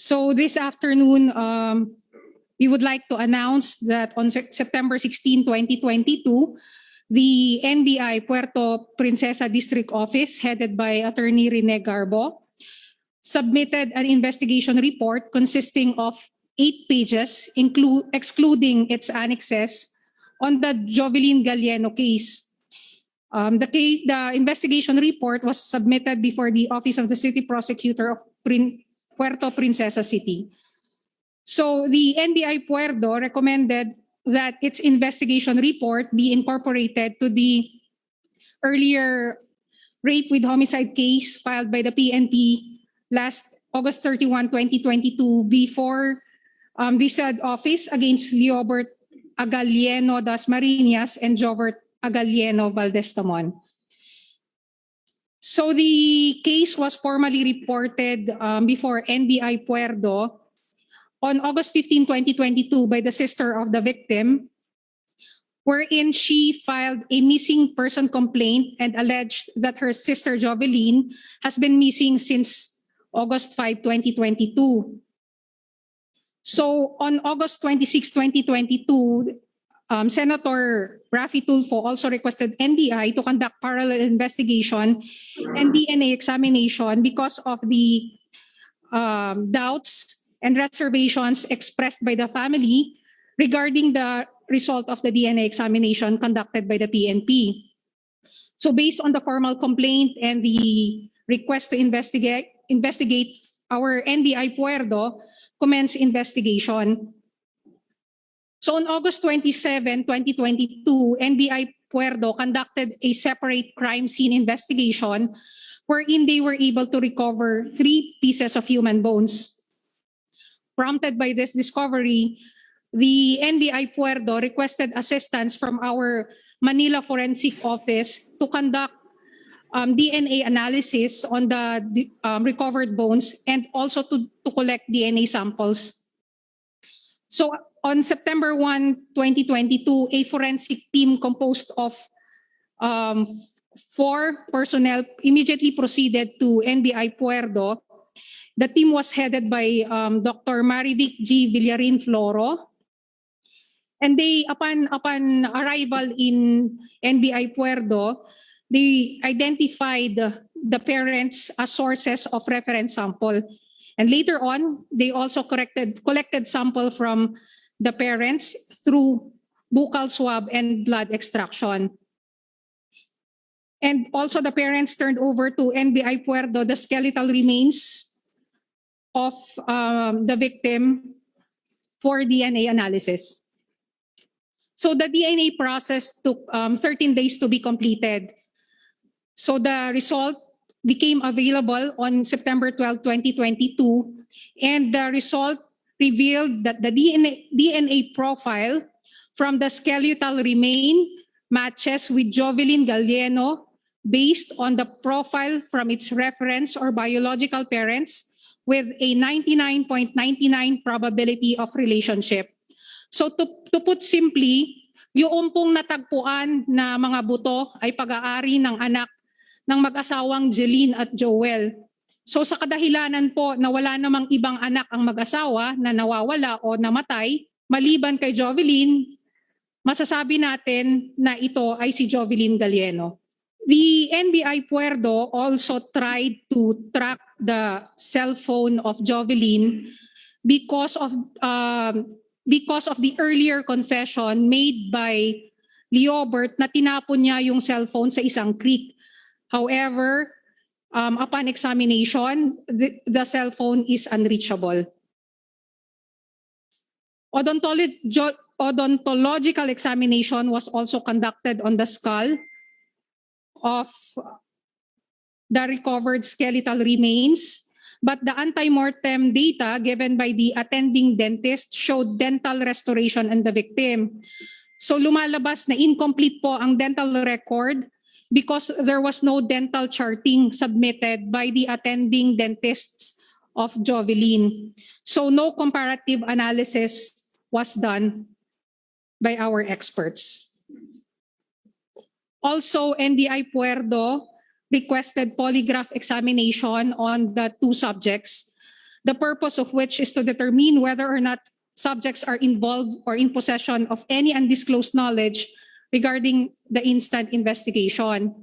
So this afternoon, we would like to announce that on September 16, 2022, the NBI Puerto Princesa District Office, headed by Attorney Rene Garbo, submitted an investigation report consisting of 8 pages, excluding its annexes, on the Jovelyn Galleno case. The investigation report was submitted before the Office of the City Prosecutor of Puerto Princesa City. So the NBI Puerto recommended that its investigation report be incorporated to the earlier rape with homicide case filed by the PNP last August 31, 2022 before the said office against Leobert Agalieno das Marinas and Jovert Agalieno Valdestamon. So the case was formally reported before NBI Puerto on August 15, 2022 by the sister of the victim, wherein she filed a missing person complaint and alleged that her sister Jovelyn has been missing since August 5, 2022. So on August 26, 2022, Senator Raffy Tulfo also requested NBI to conduct parallel investigation and DNA examination because of the doubts and reservations expressed by the family regarding the result of the DNA examination conducted by the PNP. So based on the formal complaint and the request to investigate, our NBI Puerto commenced investigation. So on August 27, 2022, NBI Puerto conducted a separate crime scene investigation wherein they were able to recover 3 pieces of human bones. Prompted by this discovery, the NBI Puerto requested assistance from our Manila Forensic Office to conduct DNA analysis on the recovered bones and also to collect DNA samples. So on September 1, 2022, a forensic team composed of 4 personnel immediately proceeded to NBI Puerto. The team was headed by Dr. Marivic G. Villarin Floro. And they, upon arrival in NBI Puerto, they identified the parents as sources of reference sample. And later on, they also collected sample from the parents through buccal swab and blood extraction. And also the parents turned over to NBI Puerto the skeletal remains of the victim for DNA analysis. So the DNA process took 13 days to be completed. So the result became available on September 12, 2022, and the result revealed that the DNA profile from the skeletal remain matches with Jovelyn Galleno based on the profile from its reference or biological parents with a 99.99 probability of relationship. So to put simply, yung pong natagpuan na mga buto ay pag-aari ng anak ng mag-asawang Jeline at Joel. So sa kadahilanan po na wala namang ibang anak ang mag-asawa na nawawala o namatay, maliban kay Jovelyn, masasabi natin na ito ay si Jovelyn Galleno. The NBI Puerto also tried to track the cell phone of Jovelyn because of the earlier confession made by Leobert na tinapon niya yung cellphone sa isang creek. However, upon examination, the cell phone is unreachable. Odontological examination was also conducted on the skull of the recovered skeletal remains, but the anti-mortem data given by the attending dentist showed dental restoration in the victim. So lumalabas na incomplete po ang dental record because there was no dental charting submitted by the attending dentists of Jovelyn. So no comparative analysis was done by our experts. Also, NBI Puerto requested polygraph examination on the 2 subjects. the purpose of which is to determine whether or not subjects are involved or in possession of any undisclosed knowledge regarding the instant investigation.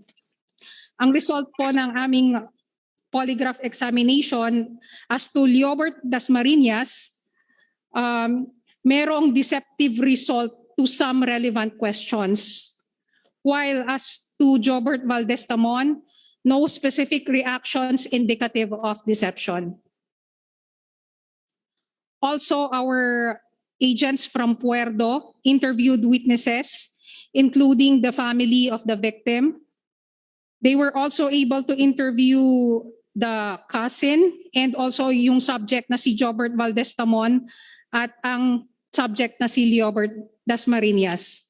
Ang result po ng aming polygraph examination as to Liobert Dasmariñas, merong deceptive result to some relevant questions. While as to Jobert Valdez-Tamon, no specific reactions indicative of deception. Also, our agents from Puerto interviewed witnesses, including the family of the victim. They were also able to interview the cousin and also yung subject na si Jobert Valdez-Tamon at ang subject na si Liobert Dasmariñas.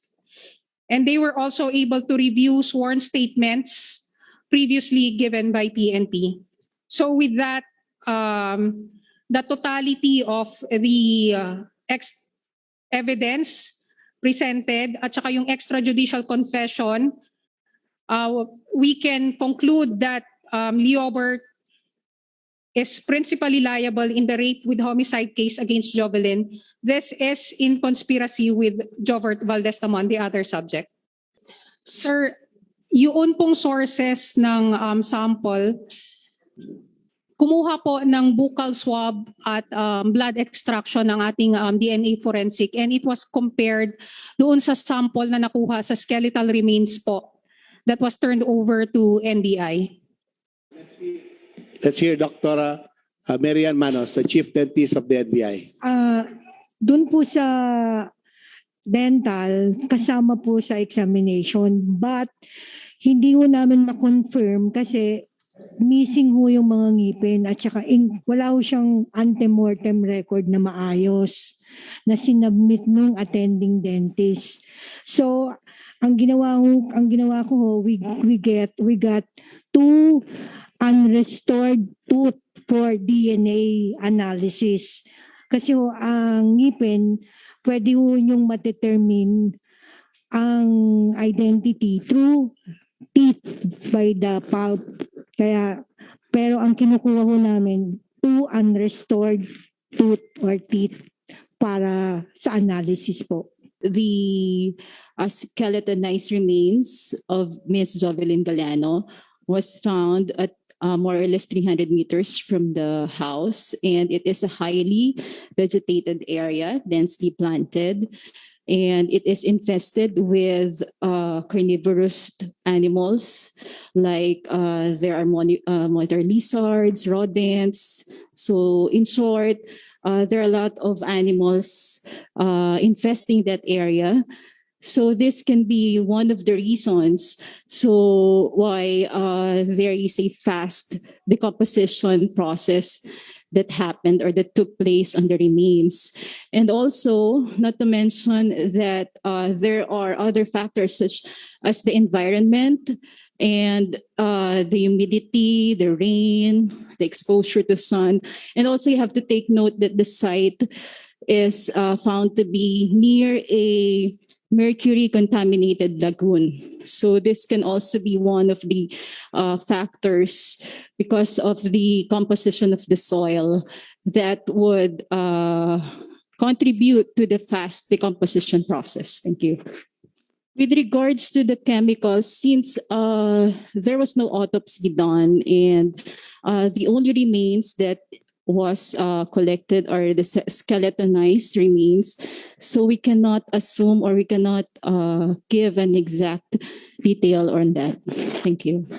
And they were also able to review sworn statements previously given by PNP. So with that, the totality of the evidence presented at saka yung extrajudicial confession, we can conclude that Liobert is principally liable in the rape with homicide case against Jovelyn. This is in conspiracy with Jobert Valdez-Tamon, the other subject. Sir, yun pong sources ng sample, kumuha po ng buccal swab at blood extraction ng ating DNA forensic, and it was compared doon sa sample na nakuha sa skeletal remains po that was turned over to NBI. Let's hear Dr. Marian Manos, the Chief Dentist of the NBI. Doon po sa dental, kasama po sa examination, but hindi ho namin ma-confirm kasi missing ho yung mga ngipin at saka wala ho siyang antemortem record na maayos na sinubmit nung attending dentist. So, ang ginawa ko ho, we got 2 unrestored tooth for DNA analysis. Kasi ho, ang ngipin, pwede ho yung ma-determine ang identity through teeth by the pulp. Kaya, pero ang kinukuha ho namin, 2 unrestored tooth or teeth para sa analysis po. The skeletonized remains of Ms. Jovelyn Galleno was found at more or less 300 meters from the house, and it is a highly vegetated area, densely planted, and it is infested with carnivorous animals like there are monitor lizards, rodents. So in short, there are a lot of animals infesting that area. So this can be one of the reasons why there is a fast decomposition process that happened or that took place on the remains. And also, not to mention that there are other factors such as the environment and the humidity, the rain, the exposure to sun. And also you have to take note that the site is found to be near a mercury-contaminated lagoon. So this can also be one of the factors because of the composition of the soil that would contribute to the fast decomposition process. Thank you. With regards to the chemicals, since there was no autopsy done and the only remains that was collected are the skeletonized remains. So we cannot assume or we cannot give an exact detail on that. Thank you.